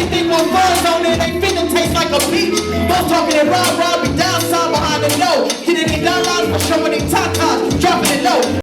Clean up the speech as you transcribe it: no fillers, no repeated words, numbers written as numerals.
everything with fuzz on it, they finna taste like a peach. Both talking and rob, be downside behind the no. Getting it down line for showing they tatas, dropping it low.